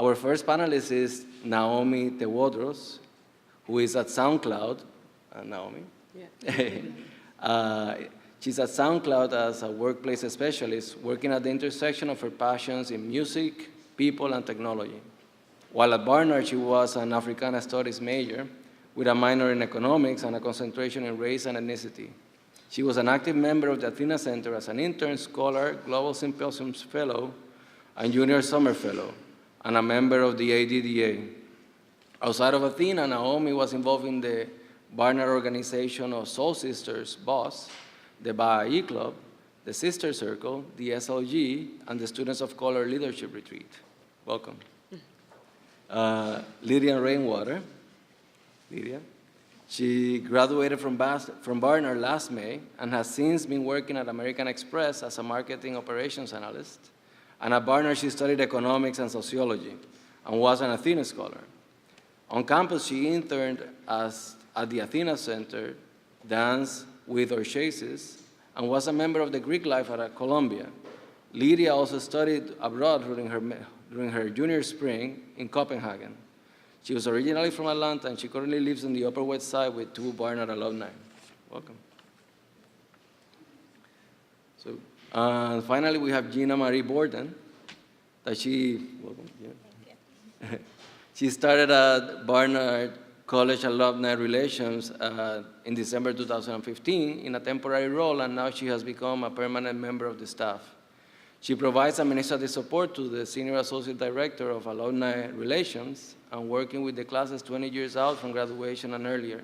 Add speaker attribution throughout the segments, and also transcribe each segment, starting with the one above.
Speaker 1: Our first panelist is Naomi Tewodros, who is at SoundCloud. Naomi? Yeah. She's at SoundCloud as a workplace specialist, working at the intersection of her passions in music, people, and technology. While at Barnard, she was an Africana Studies major with a minor in economics and a concentration in race and ethnicity. She was an active member of the Athena Center as an intern, scholar, Global Symposiums Fellow, and Junior Summer Fellow, and a member of the ADDA. Outside of Athena, Naomi was involved in the Barnard organization of Soul Sisters, BOSS, the Baha'i Club, the Sister Circle, the SLG, and the Students of Color Leadership Retreat. Welcome. Lydia Rainwater. Lydia. She graduated from Barnard last May and has since been working at American Express as a marketing operations analyst. And at Barnard, she studied economics and sociology and was an Athena scholar. On campus, she interned at the Athena Center, danced with Orchasis, and was a member of the Greek life at Columbia. Lydia also studied abroad during her junior spring in Copenhagen. She was originally from Atlanta, and she currently lives on the Upper West Side with 2 Barnard alumni. Welcome. So, finally, we have Gina Marie Borden. Welcome, Gina. She started at Barnard College Alumni Relations in December 2015 in a temporary role, and now she has become a permanent member of the staff. She provides administrative support to the Senior Associate Director of Alumni Relations and working with the classes 20 years out from graduation and earlier.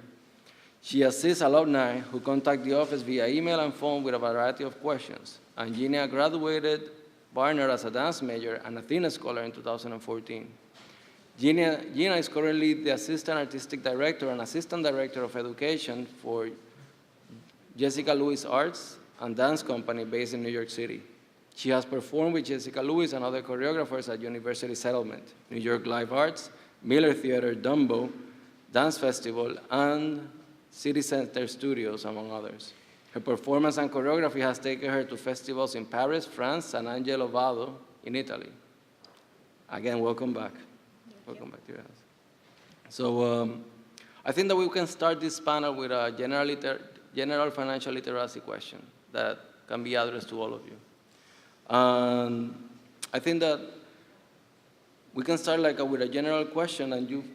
Speaker 1: She assists alumni who contact the office via email and phone with a variety of questions. And Gina graduated Barnard as a dance major and Athena scholar in 2014. Gina is currently the Assistant Artistic Director and Assistant Director of Education for Jessica Lewis Arts and Dance Company based in New York City. She has performed with Jessica Lewis and other choreographers at University Settlement, New York Live Arts, Miller Theater, Dumbo, Dance Festival, and City Center Studios, among others. Her performance and choreography has taken her to festivals in Paris, France, and Angelo Vado in Italy. Again, welcome back. Welcome back to your house. So I think that we can start this panel with a general financial literacy question that can be addressed to all of you. I think that we can start with a general question, and you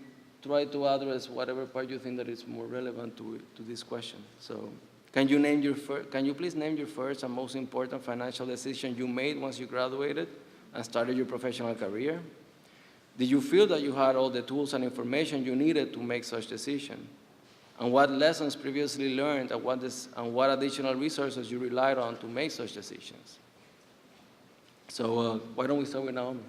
Speaker 1: try to address whatever part you think that is more relevant to this question. So, can you please name your first and most important financial decision you made once you graduated and started your professional career? Did you feel that you had all the tools and information you needed to make such decision? And what lessons previously learned and what additional resources you relied on to make such decisions? So why don't we start with Naomi?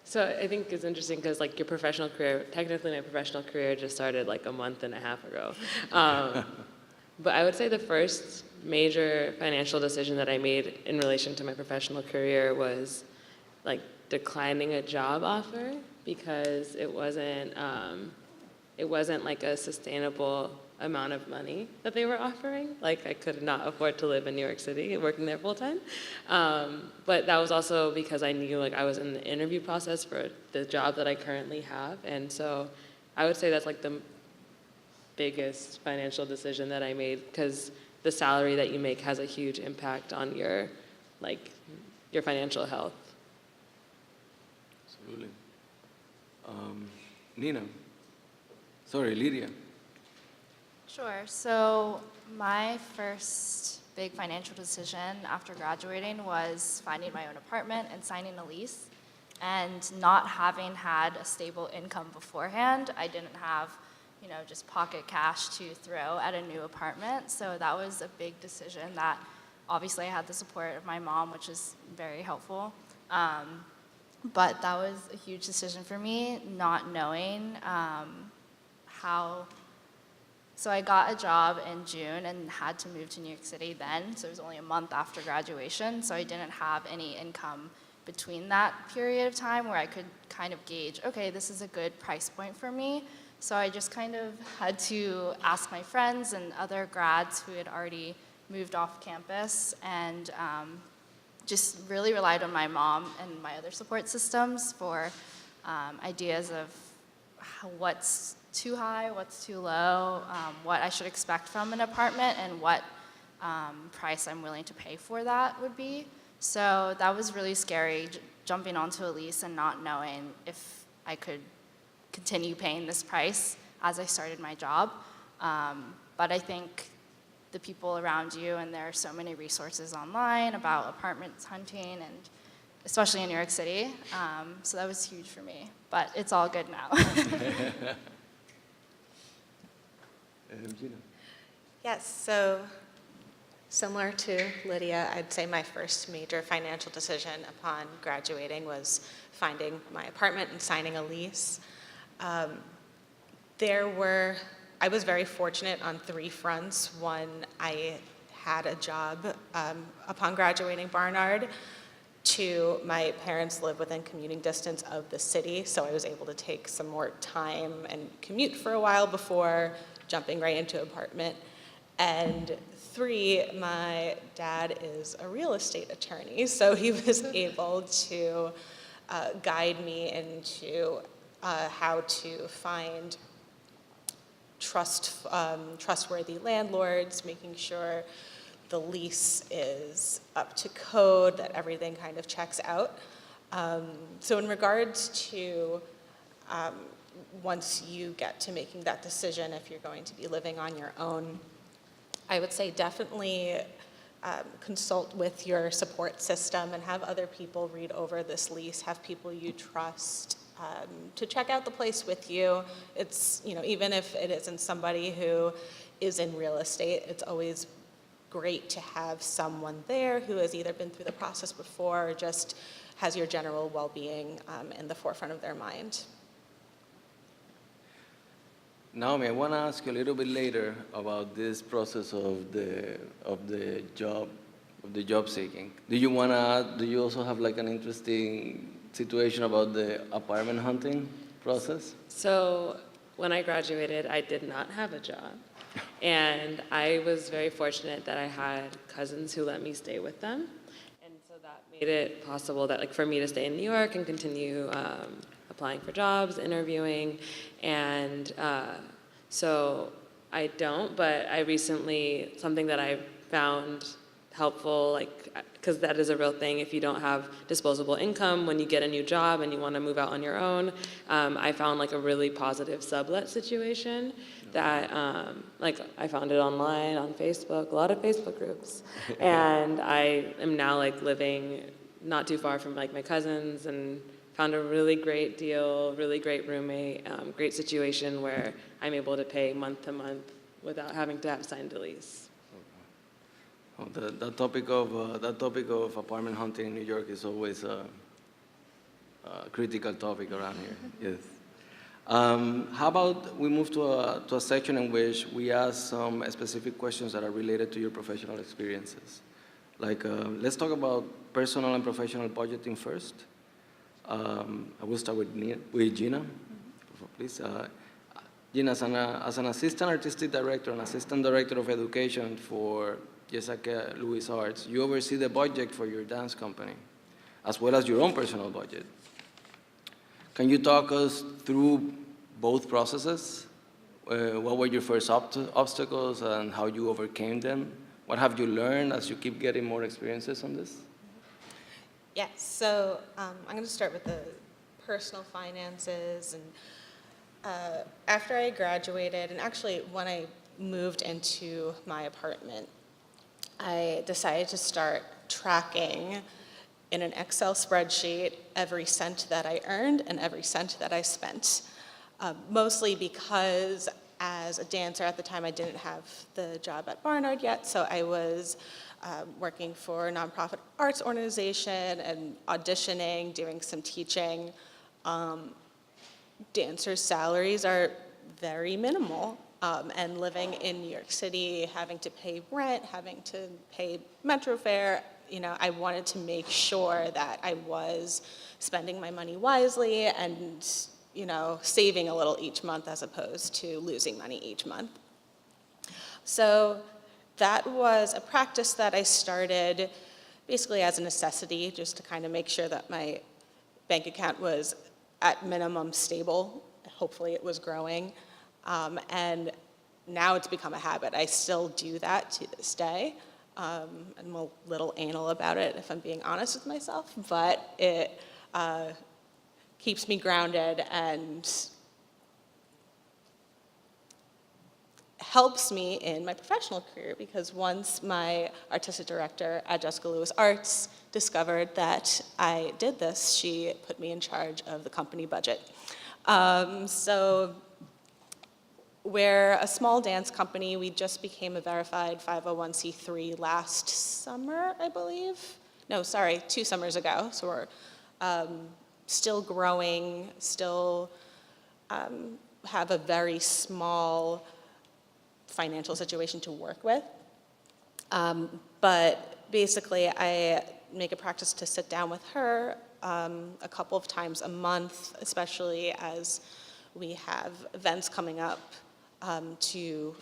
Speaker 2: So I think it's interesting because your professional career, technically my professional career just started a month and a half ago. But I would say the first major financial decision that I made in relation to my professional career was declining a job offer because it wasn't a sustainable amount of money that they were offering. I could not afford to live in New York City working there full time. But that was also because I knew I was in the interview process for the job that I currently have. And so I would say that's the biggest financial decision that I made, because the salary that you make has a huge impact on your financial health.
Speaker 1: Absolutely. Lydia.
Speaker 3: Sure. So my first big financial decision after graduating was finding my own apartment and signing a lease. And not having had a stable income beforehand, I didn't have, just pocket cash to throw at a new apartment. So that was a big decision that obviously I had the support of my mom, which is very helpful. But that was a huge decision for me, not knowing how. So I got a job in June and had to move to New York City then. So it was only a month after graduation. So I didn't have any income between that period of time where I could kind of gauge, okay, this is a good price point for me. So I just kind of had to ask my friends and other grads who had already moved off campus and just really relied on my mom and my other support systems for ideas of what's too high, what's too low, what I should expect from an apartment, and what price I'm willing to pay for that would be. So that was really scary, jumping onto a lease and not knowing if I could continue paying this price as I started my job. But I think the people around you, and there are so many resources online about apartments hunting, and especially in New York City. So that was huge for me, but it's all good now.
Speaker 1: Gina.
Speaker 4: Yes, so similar to Lydia, I'd say my first major financial decision upon graduating was finding my apartment and signing a lease. I was very fortunate on 3 fronts. One, I had a job upon graduating Barnard. 2, my parents live within commuting distance of the city, so I was able to take some more time and commute for a while before jumping right into an apartment. And 3, my dad is a real estate attorney, so he was able to guide me into how to find trustworthy landlords, making sure the lease is up to code, that everything kind of checks out. So in regards to once you get to making that decision, if you're going to be living on your own, I would say definitely consult with your support system and have other people read over this lease, have people you trust to check out the place with you. It's, even if it isn't somebody who is in real estate, it's always great to have someone there who has either been through the process before or just has your general well-being in the forefront of their mind.
Speaker 1: Naomi, I want to ask you a little bit later about this process of the job seeking. Do you also have like an interesting situation about the apartment hunting process?
Speaker 2: So when I graduated, I did not have a job. And I was very fortunate that I had cousins who let me stay with them. And so that made it possible that, for me to stay in New York and continue applying for jobs, interviewing. And so I don't, but I recently, something that I found helpful, because that is a real thing. If you don't have disposable income when you get a new job and you want to move out on your own, I found a really positive sublet situation that I found it online on Facebook, a lot of Facebook groups, and I am now living not too far from my cousins, and found a really great deal, really great roommate, great situation where I'm able to pay month to month without having to have signed a lease.
Speaker 1: Oh, that topic of apartment hunting in New York is always a critical topic around here. Yes. How about we move to a section in which we ask some specific questions that are related to your professional experiences. Let's talk about personal and professional budgeting first. I will start with Gina, please. Gina, as an assistant artistic director and assistant director of education for Jessica Louis Arts, you oversee the budget for your dance company, as well as your own personal budget. Can you talk us through both processes? What were your first obstacles and how you overcame them? What have you learned as you keep getting more experiences on this?
Speaker 4: Yes, so I'm going to start with the personal finances. And after I graduated, and actually when I moved into my apartment, I decided to start tracking in an Excel spreadsheet every cent that I earned and every cent that I spent. Mostly because as a dancer at the time, I didn't have the job at Barnard yet, so I was working for a nonprofit arts organization and auditioning, doing some teaching. Dancers' salaries are very minimal. And living in New York City, having to pay rent, having to pay metro fare, I wanted to make sure that I was spending my money wisely and, saving a little each month as opposed to losing money each month. So that was a practice that I started basically as a necessity, just to kind of make sure that my bank account was at minimum stable. Hopefully it was growing. And now it's become a habit. I still do that to this day. I'm a little anal about it, if I'm being honest with myself, but it keeps me grounded and helps me in my professional career, because once my artistic director at Jessica Lewis Arts discovered that I did this, she put me in charge of the company budget. So we're a small dance company. We just became a verified 501c3 last summer, I believe. No, sorry, 2 summers ago. So we're still growing, still have a very small financial situation to work with. But basically, I make a practice to sit down with her a couple of times a month, especially as we have events coming up, to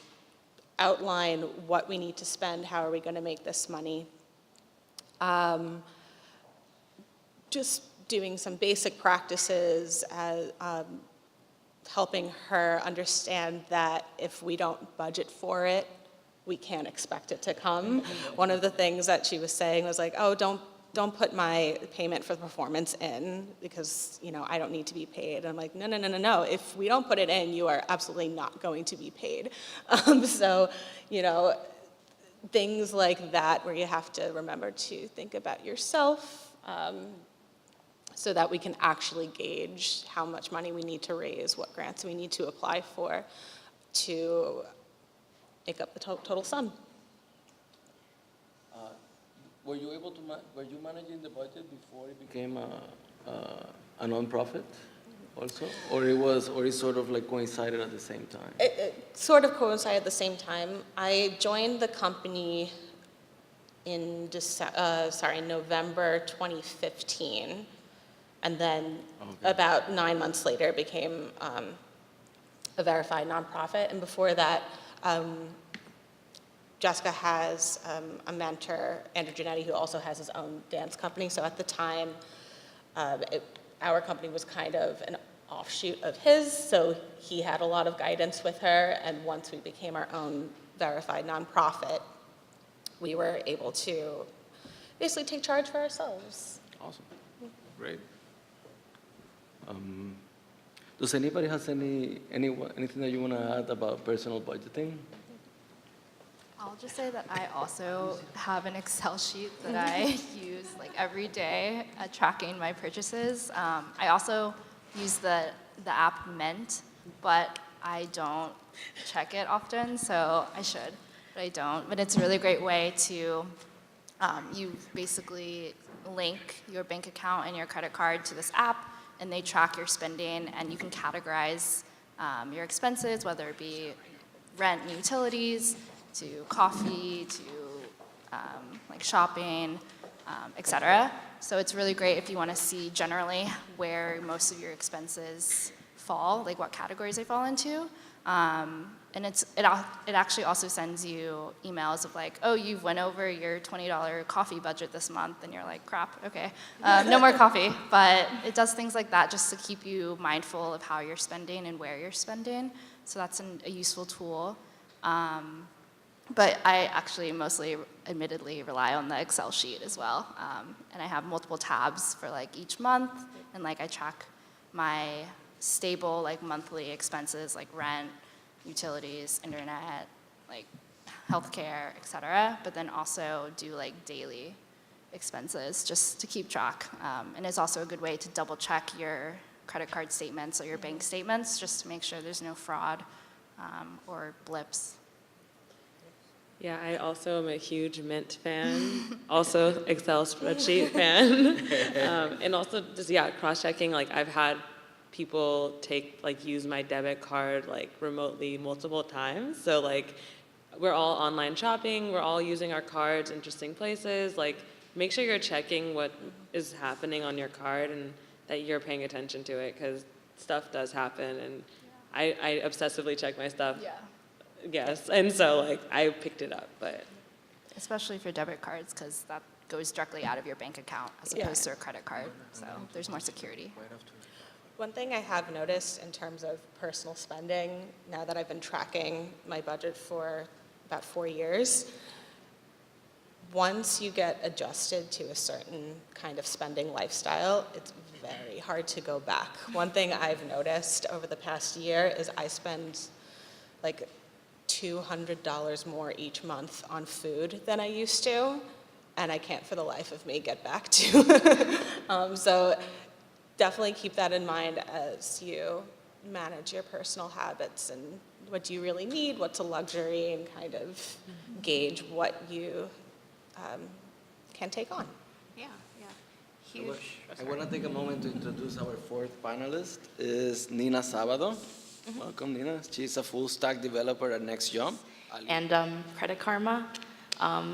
Speaker 4: outline what we need to spend, how are we going to make this money. Just doing some basic practices, helping her understand that if we don't budget for it, we can't expect it to come. One of the things that she was saying was like, oh, don't put my payment for the performance in because, I don't need to be paid. I'm like, no. If we don't put it in, you are absolutely not going to be paid. So, things like that where you have to remember to think about yourself, so that we can actually gauge how much money we need to raise, what grants we need to apply for to make up the total sum.
Speaker 1: Were you able to, were you managing the budget before it became a nonprofit also? Or it sort of like coincided at the same time?
Speaker 4: It sort of coincided at the same time. I joined the company in November 2015. And then about 9 months later, it became a verified nonprofit. And before that, Jessica has a mentor, Andrew Giannetti, who also has his own dance company. So at the time, our company was kind of an offshoot of his. So he had a lot of guidance with her. And once we became our own verified nonprofit, we were able to basically take charge for ourselves.
Speaker 1: Awesome. Great. Does anybody has anything that you want to add about personal budgeting?
Speaker 3: I'll just say that I also have an Excel sheet that I use every day at tracking my purchases. I also use the app Mint, but I don't check it often, so I should, but I don't. But it's a really great way to, you basically link your bank account and your credit card to this app, and they track your spending, and you can categorize your expenses, whether it be rent and utilities, to coffee, to shopping, etc. So it's really great if you want to see generally where most of your expenses fall, what categories they fall into. And it actually also sends you emails of oh, you've went over your $20 coffee budget this month, and you're like, crap, okay, no more coffee. But it does things like that just to keep you mindful of how you're spending and where you're spending. So that's a useful tool. But I actually mostly, admittedly, rely on the Excel sheet as well. And I have multiple tabs for each month, and I track my stable monthly expenses like rent, utilities, internet, healthcare, etc. But then also do daily expenses just to keep track. And it's also a good way to double check your credit card statements or your bank statements just to make sure there's no fraud or blips.
Speaker 2: Yeah, I also am a huge Mint fan, also Excel spreadsheet fan, and also just, cross-checking, I've had people use my debit card, remotely multiple times, so, we're all online shopping, we're all using our cards, interesting places, make sure you're checking what is happening on your card and that you're paying attention to it, because stuff does happen, and I obsessively check my stuff.
Speaker 3: Yeah.
Speaker 2: Yes, and so I picked it up, but
Speaker 3: Especially for debit cards, because that goes directly out of your bank account as
Speaker 4: Yeah.
Speaker 3: opposed to a credit card. So there's more security.
Speaker 4: One thing I have noticed in terms of personal spending, now that I've been tracking my budget for about 4 years, once you get adjusted to a certain kind of spending lifestyle, it's very hard to go back. One thing I've noticed over the past year is I spend like $200 more each month on food than I used to, and I can't for the life of me get back to. So definitely keep that in mind as you manage your personal habits and what do you really need, what's a luxury, and kind of gauge what you can take on.
Speaker 5: Yeah, yeah. Huge.
Speaker 1: I want to take a moment to introduce our fourth panelist, is Nina Sábado. Welcome, Nina. She's a full stack developer at NextJump.
Speaker 5: And Credit Karma,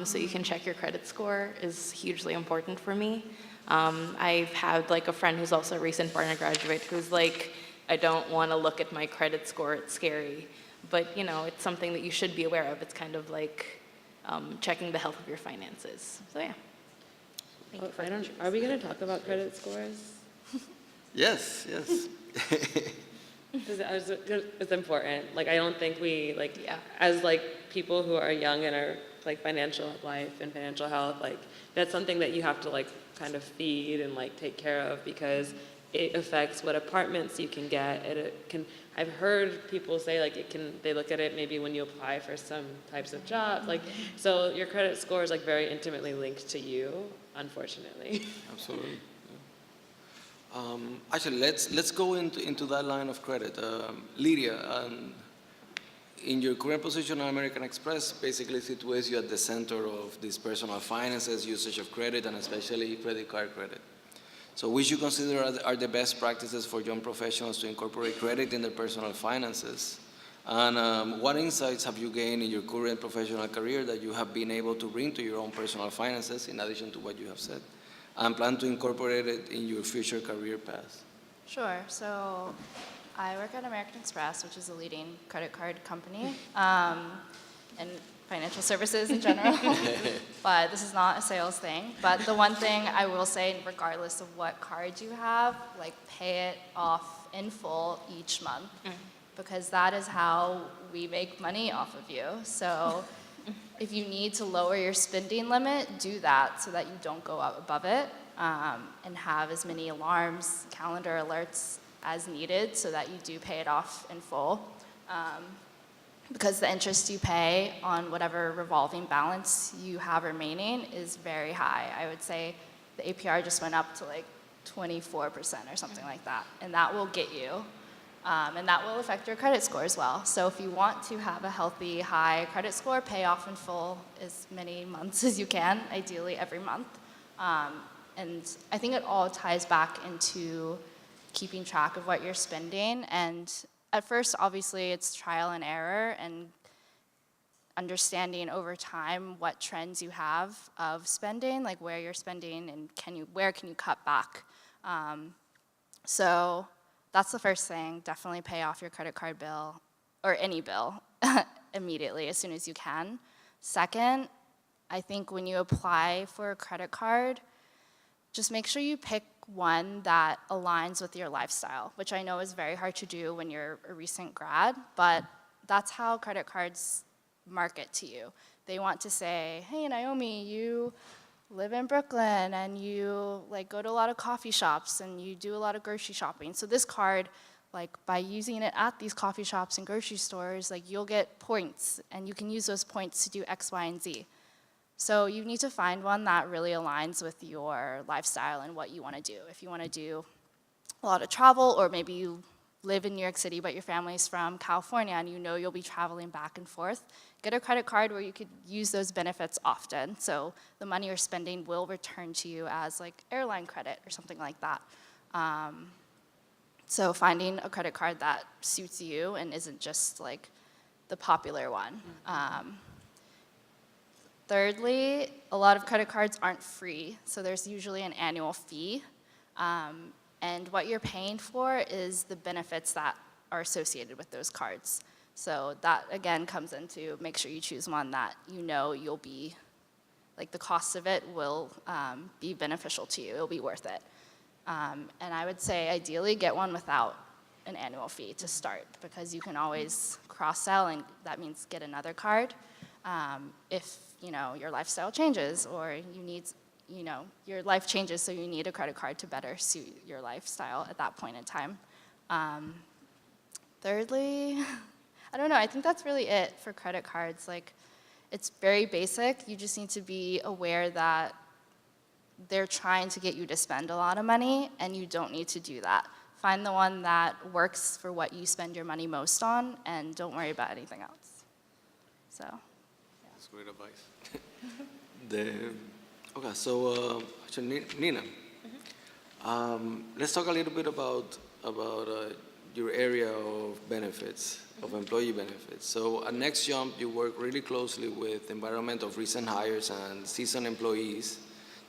Speaker 5: so you can check your credit score, is hugely important for me. I've had like a friend who's also a recent Barnard graduate who's like, I don't want to look at my credit score, it's scary. But you know, it's something that you should be aware of. It's kind of like checking the health of your finances. So yeah. Thank you for
Speaker 2: Are we going to talk about credit scores?
Speaker 1: Yes, yes.
Speaker 2: Because it's important. Like, I don't think we, like,
Speaker 5: Yeah.
Speaker 2: as, like, people who are young in our, like, financial life and financial health, like, that's something that you have to, like, kind of feed and, like, take care of because it affects what apartments you can get. It can, I've heard people say, like, they look at it maybe when you apply for some types of jobs. Like, so your credit score is, like, very intimately linked to you, unfortunately.
Speaker 1: Absolutely. Actually, let's go into that line of credit. Lydia, in your current position at American Express, basically situates you at the center of these personal finances, usage of credit, and especially credit card credit. So which you consider are the best practices for young professionals to incorporate credit in their personal finances? And what insights have you gained in your current professional career that you have been able to bring to your own personal finances, in addition to what you have said, and plan to incorporate it in your future career path?
Speaker 3: Sure. So I work at American Express, which is a leading credit card company, and financial services in general. But this is not a sales thing. But the one thing I will say, regardless of what card you have, like pay it off in full each month, because that is how we make money off of you. So if you need to lower your spending limit, do that so that you don't go up above it, and have as many alarms, calendar alerts as needed so that you do pay it off in full. Because the interest you pay on whatever revolving balance you have remaining is very high. I would say the APR just went up to like 24% or something like that, and that will get you. And that will affect your credit score as well. So if you want to have a healthy, high credit score, pay off in full as many months as you can, ideally every month. And I think it all ties back into keeping track of what you're spending. And at first, obviously, it's trial and error and understanding over time what trends you have of spending, like where you're spending and where can you cut back. So that's the first thing. Definitely pay off your credit card bill, or any bill, immediately, as soon as you can. Second, I think when you apply for a credit card, just make sure you pick one that aligns with your lifestyle, which I know is very hard to do when you're a recent grad, but that's how credit cards market to you. They want to say, hey, Naomi, you live in Brooklyn and you like go to a lot of coffee shops and you do a lot of grocery shopping. So this card, like by using it at these coffee shops and grocery stores, like you'll get points and you can use those points to do X, Y, and Z. So you need to find one that really aligns with your lifestyle and what you want to do. If you want to do a lot of travel, or maybe you live in New York City but your family's from California and you know you'll be traveling back and forth, get a credit card where you could use those benefits often. So the money you're spending will return to you as like airline credit or something like that. So finding a credit card that suits you and isn't just like the popular one. Thirdly, a lot of credit cards aren't free, so there's usually an annual fee. And what you're paying for is the benefits that are associated with those cards. So that, again, comes into make sure you choose one that you know you'll be like the cost of it will be beneficial to you. It'll be worth it. And I would say ideally get one without an annual fee to start, because you can always cross-sell, and that means get another card if your lifestyle changes, or you need, your life changes, so you need a credit card to better suit your lifestyle at that point in time. Thirdly, I don't know, I think that's really it for credit cards. Like, it's very basic. You just need to be aware that they're trying to get you to spend a lot of money, and you don't need to do that. Find the one that works for what you spend your money most on, and don't worry about anything else. So, yeah.
Speaker 1: That's great advice. Okay, so actually, Nina, let's talk a little bit about your area of benefits, of employee benefits. So at Next Jump, you work really closely with the environment of recent hires and seasoned employees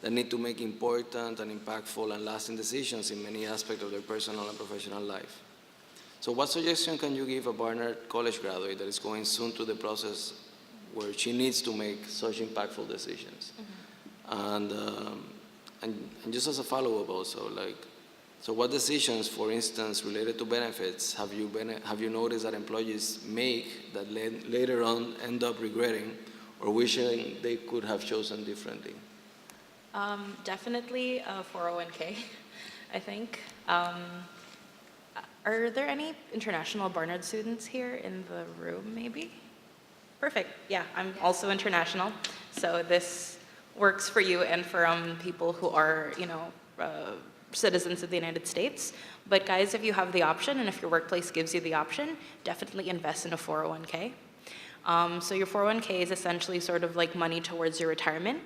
Speaker 1: that need to make important and impactful and lasting decisions in many aspects of their personal and professional life. So what suggestion can you give a Barnard college graduate that is going soon through the process where she needs to make such impactful decisions? And just as a follow-up also, so what decisions, for instance, related to benefits have you noticed that employees make that later on end up regretting or wishing they could have chosen differently?
Speaker 5: Definitely a 401k, I think. Are there any international Barnard students here in the room, maybe? Perfect, yeah, I'm also international, so this works for you and for people who are, citizens of the United States. But guys, if you have the option, and if your workplace gives you the option, definitely invest in a 401k. So your 401k is essentially sort of like money towards your retirement,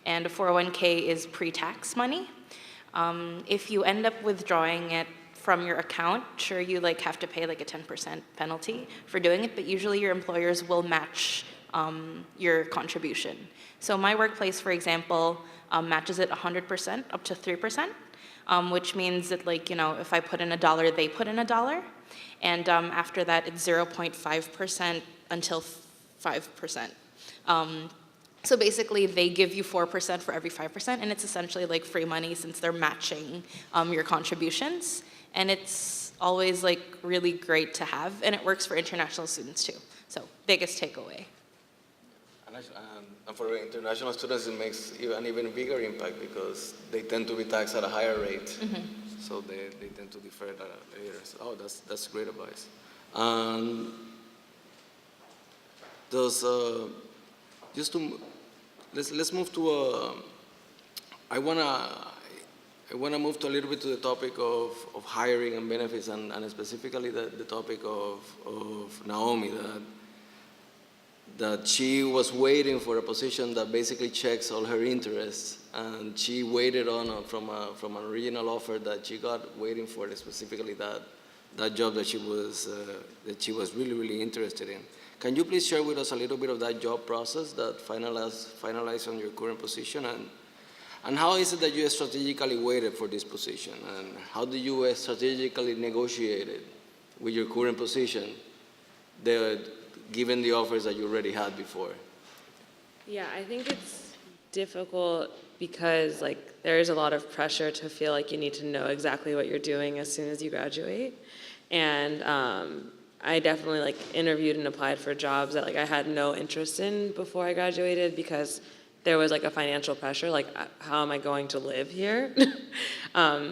Speaker 5: and a 401k is pre-tax money. If you end up withdrawing it from your account, sure, you have to pay a 10% penalty for doing it, but usually your employers will match your contribution. So my workplace, for example, matches it 100% up to 3%, which means that if I put in $1, they put in $1, and after that it's 0.5% until 5%. So basically they give you 4% for every 5%, and it's essentially free money since they're matching your contributions. And it's always really great to have, and it works for international students too. So biggest takeaway.
Speaker 1: And for international students, it makes an even bigger impact because they tend to be taxed at a higher rate. So they tend to defer that later. So, that's great advice. Let's move to I wanna move to a little bit to the topic of hiring and benefits, and specifically the topic of Naomi, that she was waiting for a position that basically checks all her interests, and she waited on from an original offer that she got, waiting for specifically that job that she was really, really interested in. Can you please share with us a little bit of that job process that finalized on your current position, and how is it that you strategically waited for this position, and how do you strategically negotiate it with your current position, given the offers that you already had before?
Speaker 2: Yeah, I think it's difficult because there is a lot of pressure to feel like you need to know exactly what you're doing as soon as you graduate. And I definitely interviewed and applied for jobs that I had no interest in before I graduated, because there was a financial pressure, how am I going to live here?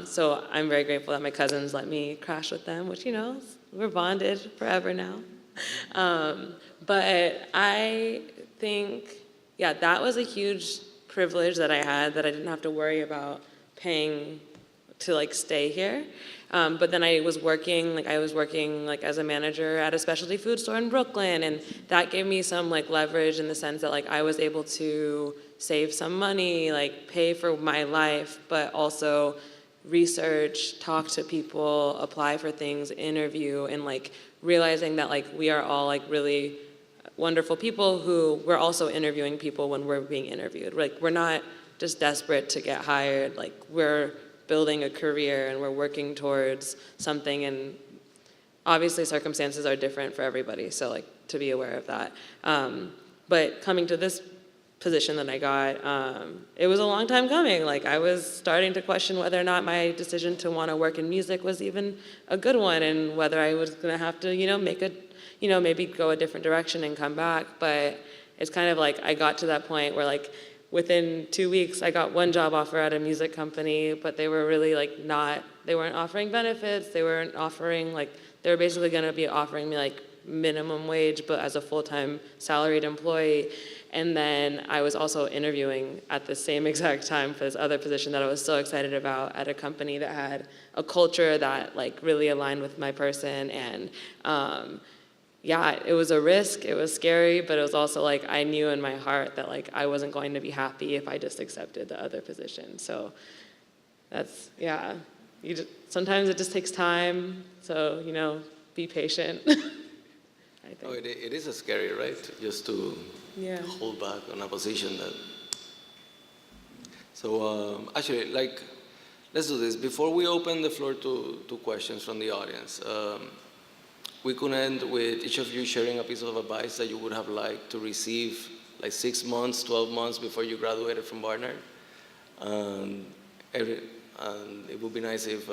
Speaker 2: So I'm very grateful that my cousins let me crash with them, which we're bonded forever now. But I think, that was a huge privilege that I had, that I didn't have to worry about paying to stay here. But then I was working as a manager at a specialty food store in Brooklyn, and that gave me some leverage in the sense that I was able to save some money, pay for my life, but also research, talk to people, apply for things, interview, and realizing that we are all really wonderful people who we're also interviewing people when we're being interviewed. We're not just desperate to get hired, we're building a career and we're working towards something, and obviously circumstances are different for everybody, so to be aware of that. But coming to this position that I got, it was a long time coming. Like, I was starting to question whether or not my decision to want to work in music was even a good one, and whether I was going to have to, make a, maybe go a different direction and come back. But it's kind of like I got to that point where, like, within 2 weeks, I got one job offer at a music company, but they were really like they weren't offering benefits. They weren't offering, like, they were basically going to be offering me like minimum wage, but as a full-time salaried employee. And then I was also interviewing at the same exact time for this other position that I was so excited about at a company that had a culture that like really aligned with my person. And yeah, it was a risk, it was scary, but it was also like I knew in my heart that like I wasn't going to be happy if I just accepted the other position. So that's, yeah, sometimes it just takes time, so, be patient. I think.
Speaker 1: Oh, it is scary, right? Just to
Speaker 2: Yeah.
Speaker 1: hold back on a position that. So actually, like, let's do this. Before we open the floor to questions from the audience, we could end with each of you sharing a piece of advice that you would have liked to receive like 6 months, 12 months before you graduated from Barnard. And it would be nice if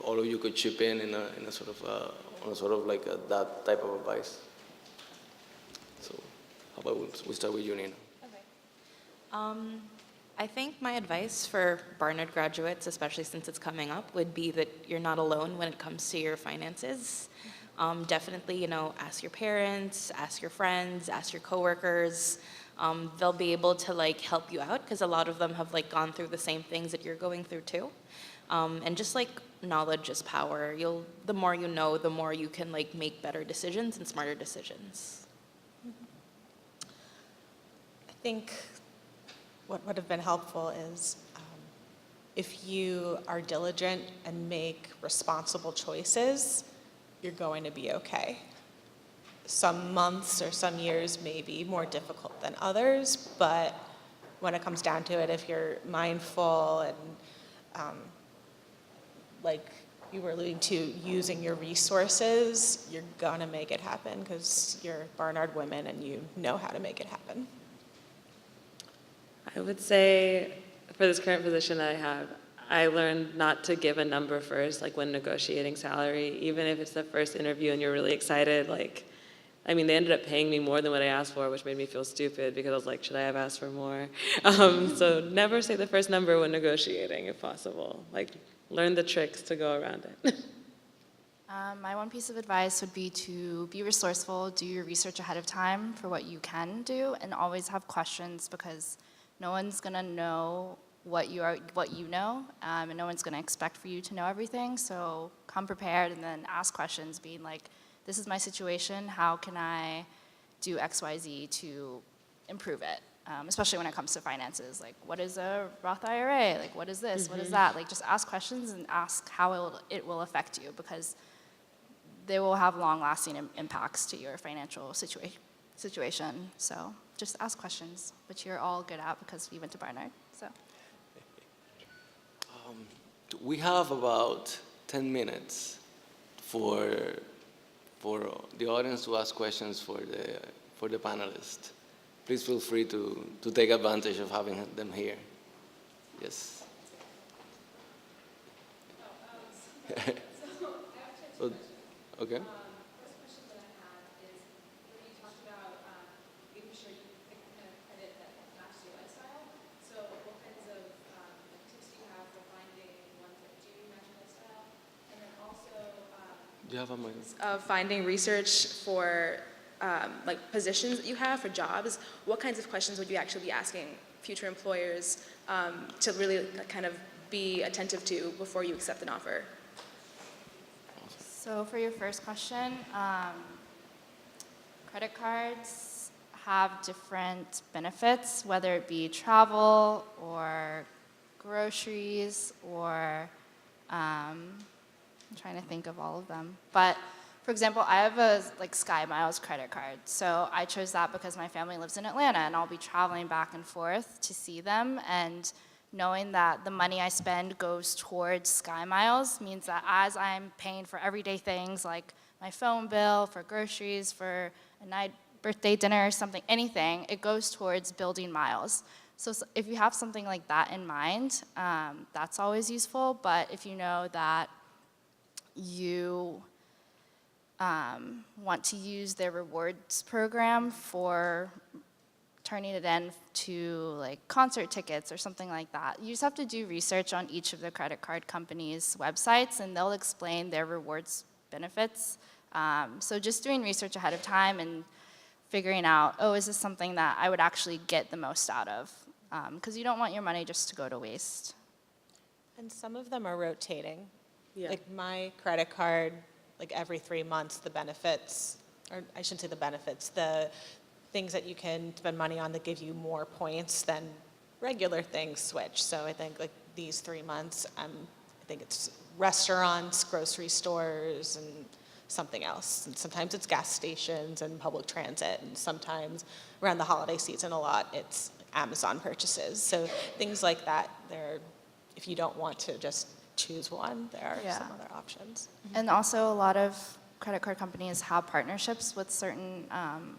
Speaker 1: all of you could chip in a sort of like that type of advice. So how about we start with you, Nina?
Speaker 5: Okay. I think my advice for Barnard graduates, especially since it's coming up, would be that you're not alone when it comes to your finances. Definitely, ask your parents, ask your friends, ask your coworkers. They'll be able to like help you out because a lot of them have like gone through the same things that you're going through too. And just like knowledge is power. The more you know, the more you can like make better decisions and smarter decisions.
Speaker 4: I think what would have been helpful is if you are diligent and make responsible choices, you're going to be okay. Some months or some years may be more difficult than others, but when it comes down to it, if you're mindful and like you were alluding to, using your resources, you're gonna make it happen because you're Barnard women and you know how to make it happen.
Speaker 2: I would say for this current position that I have, I learned not to give a number first, like when negotiating salary, even if it's the first interview and you're really excited. Like, I mean, they ended up paying me more than what I asked for, which made me feel stupid because I was like, should I have asked for more? So never say the first number when negotiating if possible. Like, learn the tricks to go around it.
Speaker 3: My one piece of advice would be to be resourceful, do your research ahead of time for what you can do, and always have questions because no one's gonna know what you know, and no one's gonna expect for you to know everything. So come prepared and then ask questions, being like, this is my situation, how can I do X, Y, Z to improve it? Especially when it comes to finances, like what is a Roth IRA? Like what is this, what is that? Like just ask questions and ask how it will affect you because they will have long-lasting impacts to your financial situation. So just ask questions, which you're all good at because we went to Barnard. So.
Speaker 1: We have about 10 minutes for the audience to ask questions for the panelists. Please feel free to take advantage of having them here. Yes. So, okay.
Speaker 6: First question that I have is, when you talked about making sure you pick the kind of credit that matches your lifestyle, so what kinds of tips do you have for finding ones that do match your lifestyle? And then also,
Speaker 1: Do you have a mic?
Speaker 6: of finding research for like positions that you have for jobs, what kinds of questions would you actually be asking future employers to really kind of be attentive to before you accept an offer?
Speaker 3: So for your first question, credit cards have different benefits, whether it be travel or groceries or I'm trying to think of all of them. But for example, I have a Sky Miles credit card. So I chose that because my family lives in Atlanta and I'll be traveling back and forth to see them. And knowing that the money I spend goes towards Sky Miles means that as I'm paying for everyday things like my phone bill, for groceries, for a night birthday dinner or something, anything, it goes towards building miles. So if you have something like that in mind, that's always useful. But if you know that you want to use their rewards program for turning it in to like concert tickets or something like that, you just have to do research on each of the credit card companies' websites, and they'll explain their rewards benefits. So just doing research ahead of time and figuring out, oh, is this something that I would actually get the most out of? Because you don't want your money just to go to waste.
Speaker 4: And some of them are rotating.
Speaker 2: Yeah.
Speaker 4: Like my credit card, like every 3 months, the benefits, or I shouldn't say the benefits, the things that you can spend money on that give you more points than regular things switch. So I think like these 3 months, I think it's restaurants, grocery stores, and something else. And sometimes it's gas stations and public transit, and sometimes around the holiday season a lot, it's Amazon purchases. So things like that, if you don't want to just choose one, there are some other options.
Speaker 3: And also a lot of credit card companies have partnerships with certain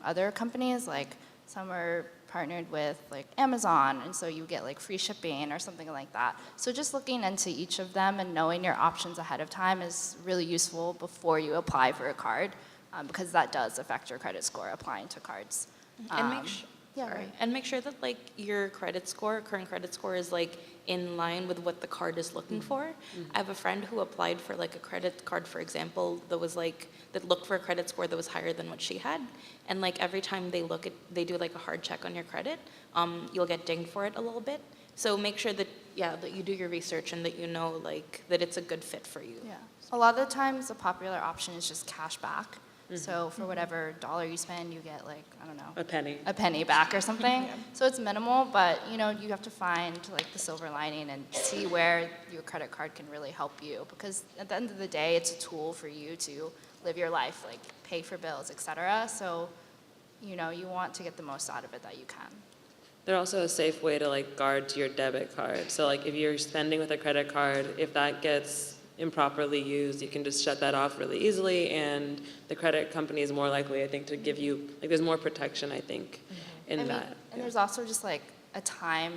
Speaker 3: other companies, like some are partnered with like Amazon, and so you get like free shipping or something like that. So just looking into each of them and knowing your options ahead of time is really useful before you apply for a card, because that does affect your credit score applying to cards.
Speaker 5: And make sure,
Speaker 3: yeah,
Speaker 5: sorry.
Speaker 3: right.
Speaker 5: And make sure that like your credit score, current credit score, is like in line with what the card is looking for. I have a friend who applied for like a credit card, for example, that was like that looked for a credit score that was higher than what she had. And like every time they do like a hard check on your credit, you'll get dinged for it a little bit. So make sure that that you do your research and that you know like that it's a good fit for you.
Speaker 3: Yeah. A lot of the times, a popular option is just cash back. So for whatever dollar you spend, you get like, I don't know,
Speaker 2: A penny.
Speaker 3: back or something. So it's minimal, but you know, you have to find like the silver lining and see where your credit card can really help you, because at the end of the day, it's a tool for you to live your life, like pay for bills, etc. So, you know, you want to get the most out of it that you can.
Speaker 2: They're also a safe way to like guard to your debit card. So like if you're spending with a credit card, if that gets improperly used, you can just shut that off really easily, and the credit company is more likely, I think, to give you, like there's more protection, I think, in that.
Speaker 3: And there's also just like a time,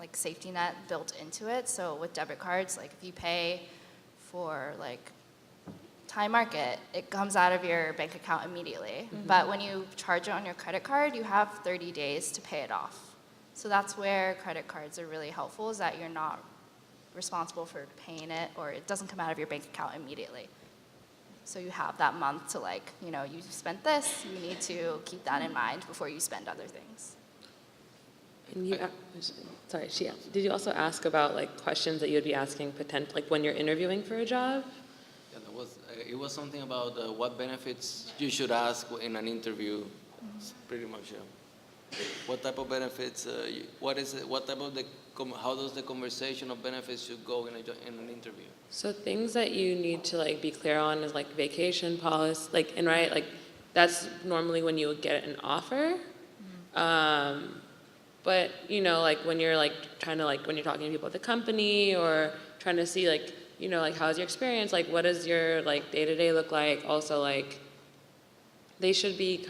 Speaker 3: like safety net built into it. So with debit cards, like if you pay for like Time Market, it comes out of your bank account immediately. But when you charge it on your credit card, you have 30 days to pay it off. So that's where credit cards are really helpful, is that you're not responsible for paying it, or it doesn't come out of your bank account immediately. So you have that month to like, you know, you spent this, you need to keep that in mind before you spend other things.
Speaker 2: And you, sorry, did you also ask about like questions that you'd be asking like when you're interviewing for a job?
Speaker 1: Yeah, it was something about what benefits you should ask in an interview. It's pretty much, what type of benefits, what is it, what type of how does the conversation of benefits should go in an interview?
Speaker 2: So things that you need to like be clear on is like vacation policy, like, and right, like that's normally when you would get an offer. But you know, like when you're like trying to like, when you're talking to people at the company or trying to see like, you know, like how's your experience, like what does your like day-to-day look like? Also like, they should be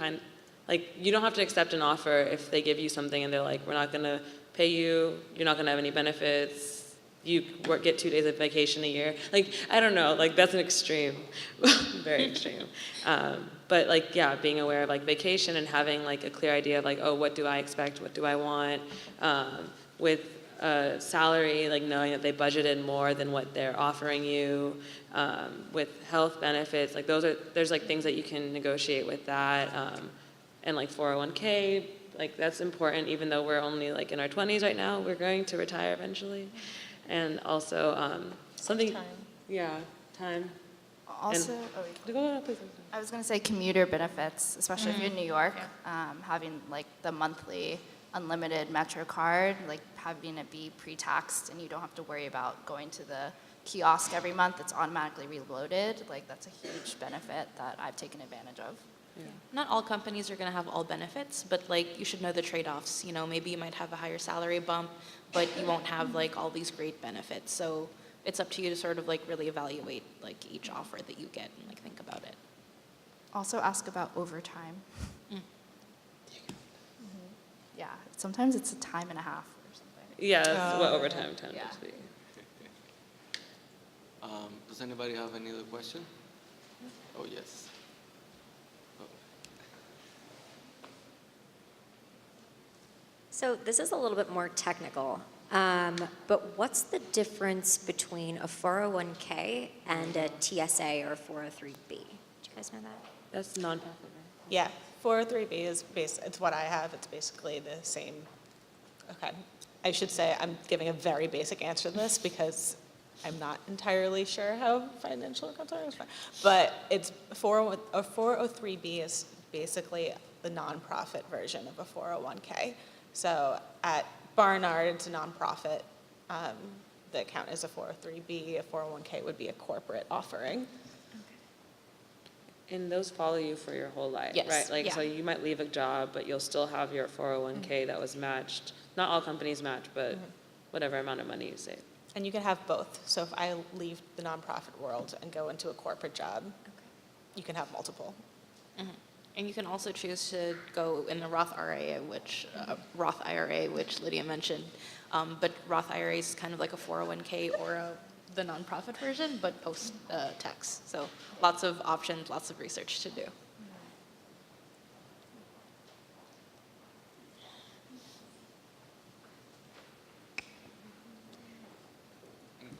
Speaker 2: like, you don't have to accept an offer if they give you something and they're like, we're not gonna pay you, you're not gonna have any benefits, you get 2 days of vacation a year. Like, I don't know, like that's an extreme, very extreme. But like, yeah, being aware of like vacation and having like a clear idea of like, oh, what do I expect, what do I want? With salary, like knowing that they budgeted more than what they're offering you. With health benefits, like there's like things that you can negotiate with that. And like 401k, like that's important, even though we're only like in our 20s right now, we're going to retire eventually. And also something,
Speaker 4: Time.
Speaker 2: yeah, time.
Speaker 3: Also,
Speaker 2: Please.
Speaker 3: I was going to say commuter benefits, especially if you're in New York, having like the monthly unlimited Metro card, like having it be pre-taxed and you don't have to worry about going to the kiosk every month. It's automatically reloaded. Like that's a huge benefit that I've taken advantage of.
Speaker 2: Yeah.
Speaker 5: Not all companies are going to have all benefits, but like you should know the trade-offs. You know, maybe you might have a higher salary bump, but you won't have like all these great benefits. So it's up to you to sort of like really evaluate like each offer that you get and like think about it.
Speaker 3: Also ask about overtime. Yeah, sometimes it's a time and a half or something.
Speaker 2: Yeah, that's what overtime tends
Speaker 3: Yeah.
Speaker 2: to be.
Speaker 1: Does anybody have any other question? Oh, yes. Oh.
Speaker 7: So this is a little bit more technical, but what's the difference between a 401k and a TSA or 403b? Do you guys know that?
Speaker 2: That's nonprofit, right?
Speaker 4: Yeah, 403B is it's what I have. It's basically the same. Okay. I should say I'm giving a very basic answer to this because I'm not entirely sure how financial accounts are. But it's a 403B is basically the nonprofit version of a 401k. So at Barnard, it's a nonprofit. The account is a 403B. A 401k would be a corporate offering.
Speaker 2: And those follow you for your whole life,
Speaker 4: Yes.
Speaker 2: right? Like,
Speaker 7: Yeah.
Speaker 2: so you might leave a job, but you'll still have your 401k that was matched. Not all companies match, but whatever amount of money you save.
Speaker 4: And you can have both. So if I leave the nonprofit world and go into a corporate job, you can have multiple.
Speaker 5: And you can also choose to go in the Roth IRA, which Lydia mentioned. But Roth IRA is kind of like a 401k or the nonprofit version, but post-tax. So lots of options, lots of research to do.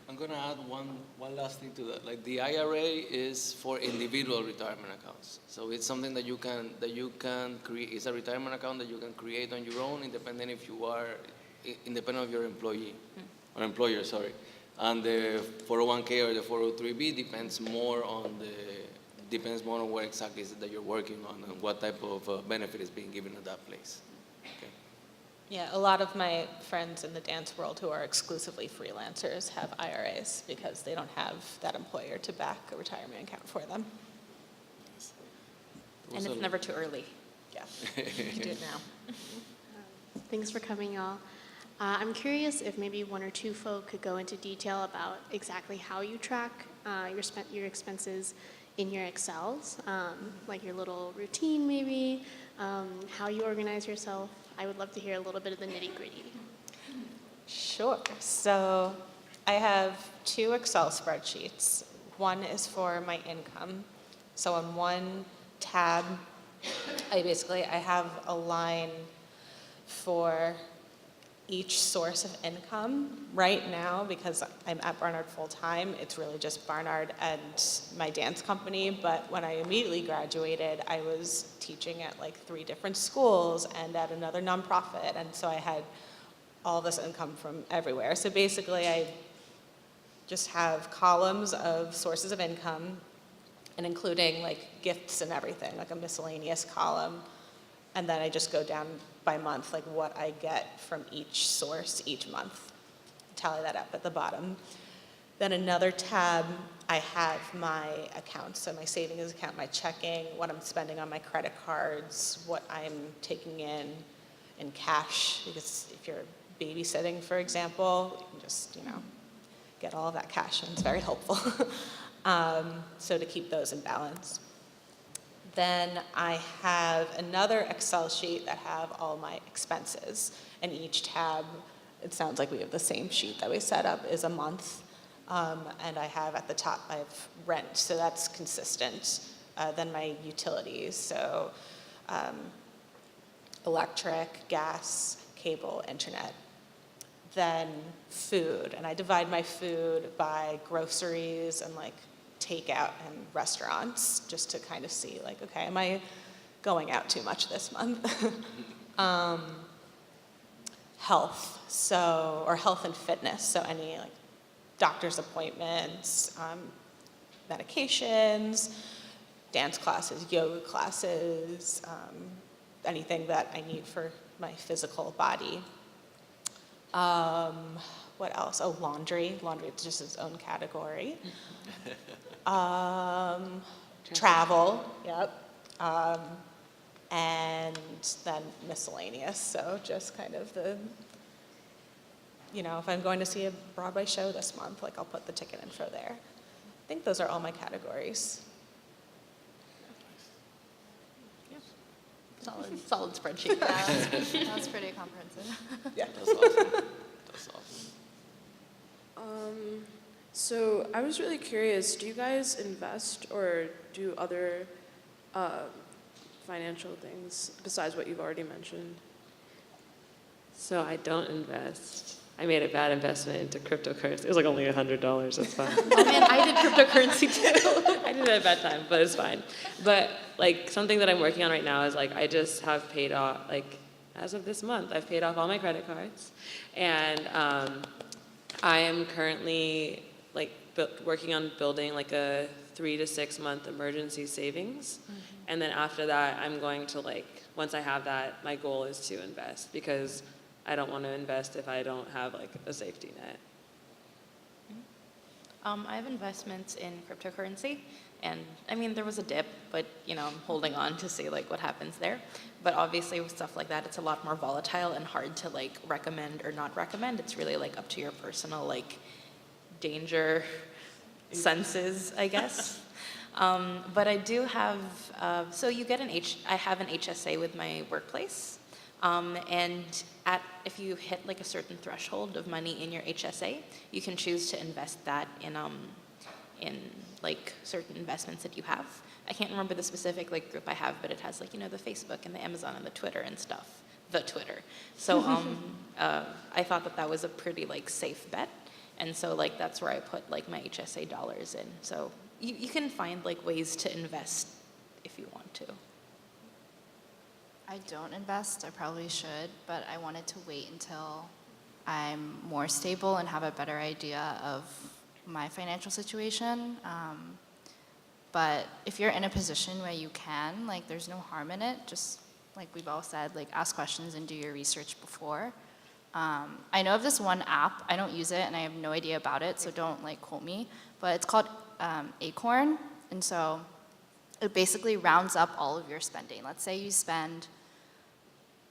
Speaker 1: I'm going to add one last thing to that. Like the IRA is for individual retirement accounts. So it's something that you can create. It's a retirement account that you can create on your own, independent if you are independent of your employee or employer. Sorry. And the 401k or the 403b depends more on what exactly is it that you're working on and what type of benefit is being given at that place. Okay.
Speaker 4: Yeah, a lot of my friends in the dance world who are exclusively freelancers have IRAs because they don't have that employer to back a retirement account for them.
Speaker 5: And it's never too early.
Speaker 4: Yeah, you can do it now.
Speaker 8: Thanks for coming, y'all. I'm curious if maybe one or two folk could go into detail about exactly how you track your expenses in your Excels, like your little routine maybe, how you organize yourself. I would love to hear a little bit of the nitty-gritty.
Speaker 4: Sure. So I have 2 Excel spreadsheets. One is for my income. So on one tab, I have a line for each source of income. Right now, because I'm at Barnard full-time, it's really just Barnard and my dance company, but when I immediately graduated, I was teaching at like 3 different schools and at another nonprofit, and so I had all this income from everywhere. So basically, I just have columns of sources of income, and including like gifts and everything, like a miscellaneous column, and then I just go down by month, like what I get from each source each month. Tally that up at the bottom. Then another tab, I have my accounts, so my savings account, my checking, what I'm spending on my credit cards, what I'm taking in cash, because if you're babysitting, for example, you can just, get all of that cash, and it's very helpful. So to keep those in balance. Then I have another Excel sheet that have all my expenses. And each tab, it sounds like we have the same sheet that we set up, is a month. And I have at the top, I have rent, so that's consistent. Then my utilities, so electric, gas, cable, internet. Then food, and I divide my food by groceries and like takeout and restaurants, just to kind of see like, okay, am I going out too much this month? Health, or health and fitness, so any like doctor's appointments, medications, dance classes, yoga classes, anything that I need for my physical body. What else? Oh, laundry. Laundry is just its own category. Travel, yep. And then miscellaneous, so just kind of if I'm going to see a Broadway show this month, like I'll put the ticket info there. I think those are all my categories.
Speaker 5: solid spreadsheet.
Speaker 3: That was pretty comprehensive.
Speaker 1: That's awesome. That's awesome.
Speaker 9: So I was really curious, do you guys invest or do other financial things besides what you've already mentioned?
Speaker 2: So I don't invest. I made a bad investment into cryptocurrency. It was like only $100. That's fine.
Speaker 5: Oh man, I did cryptocurrency too.
Speaker 2: I did it at a bad time, but it's fine. But like something that I'm working on right now is like I just have paid off, like as of this month, I've paid off all my credit cards, and I am currently like working on building like a 3 to 6 month emergency savings, and then after that, I'm going to like once I have that, my goal is to invest because I don't want to invest if I don't have like a safety net.
Speaker 5: I have investments in cryptocurrency, and I mean there was a dip, but you know I'm holding on to see like what happens there. But obviously with stuff like that, it's a lot more volatile and hard to like recommend or not recommend. It's really like up to your personal like danger senses, I guess. But I do have so you get I have an HSA with my workplace, and if you hit like a certain threshold of money in your HSA, you can choose to invest that in like certain investments that you have. I can't remember the specific like group I have, but it has like, you know, the Facebook and the Amazon and the Twitter and stuff, the Twitter. So I thought that was a pretty like safe bet. And so like that's where I put like my HSA dollars in. So you can find like ways to invest if you want to.
Speaker 3: I don't invest. I probably should, but I wanted to wait until I'm more stable and have a better idea of my financial situation. But if you're in a position where you can, like, there's no harm in it. Just like we've all said, like, ask questions and do your research before. I know of this one app. I don't use it, and I have no idea about it, so don't like quote me. But it's called Acorn, and so it basically rounds up all of your spending. Let's say you spend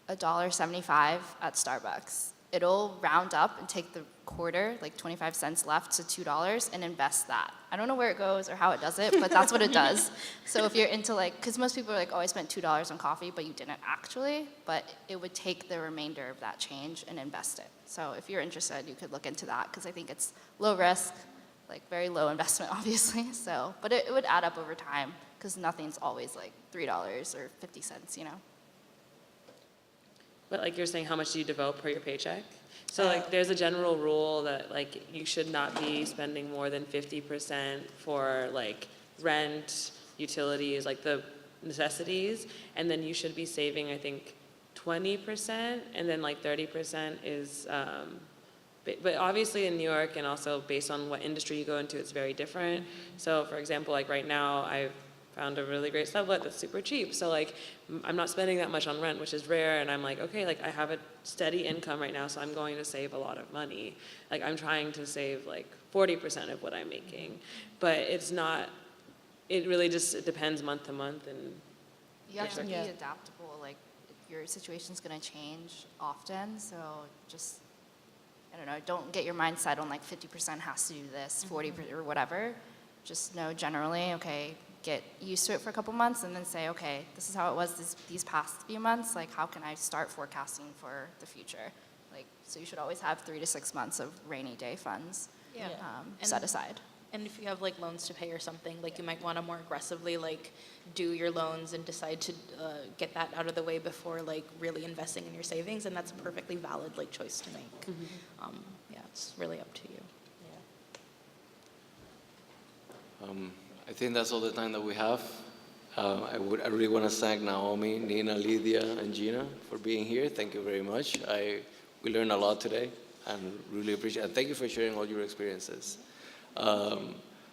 Speaker 3: $1.75 at Starbucks. It'll round up and take the quarter, like 25 cents left, to $2 and invest that. I don't know where it goes or how it does it, but that's what it does. So if you're into like, because most people are like, oh, I spent $2 on coffee, but you didn't actually, but it would take the remainder of that change and invest it. So if you're interested, you could look into that because I think it's low risk, like very low investment, obviously. So, but it would add up over time because nothing's always like $3 or 50 cents, you know?
Speaker 2: But like you're saying, how much do you devote per your paycheck? So like there's a general rule that like you should not be spending more than 50% for like rent, utilities, like the necessities, and then you should be saving, I think, 20%, and then like 30% is, but obviously in New York and also based on what industry you go into, it's very different. So for example, like right now, I've found a really great sublet that's super cheap. So like, I'm not spending that much on rent, which is rare. And I'm like, okay, like I have a steady income right now, so I'm going to save a lot of money. Like I'm trying to save like 40% of what I'm making, but it's not, it really just, it depends month to month. And
Speaker 3: you have to be adaptable. Like your situation's gonna change often. So just, I don't know, don't get your mindset on like 50% has to do this, 40% or whatever. Just know generally, okay, get used to it for a couple months and then say, okay, this is how it was these past few months. Like, how can I start forecasting for the future? Like, so you should always have 3 to 6 months of rainy day funds set aside.
Speaker 5: And if you have like loans to pay or something, like you might want to more aggressively like do your loans and decide to get that out of the way before like really investing in your savings, and that's a perfectly valid like choice to make. Yeah, it's really up to you.
Speaker 1: I think that's all the time that we have. I really want to thank Naomi, Nina, Lydia, and Gina for being here. Thank you very much. We learned a lot today and really appreciate it. And thank you for sharing all your experiences.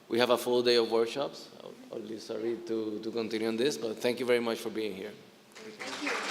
Speaker 1: We have a full day of workshops. I'll be sorry to continue on this, but thank you very much for being here.
Speaker 3: Thank you.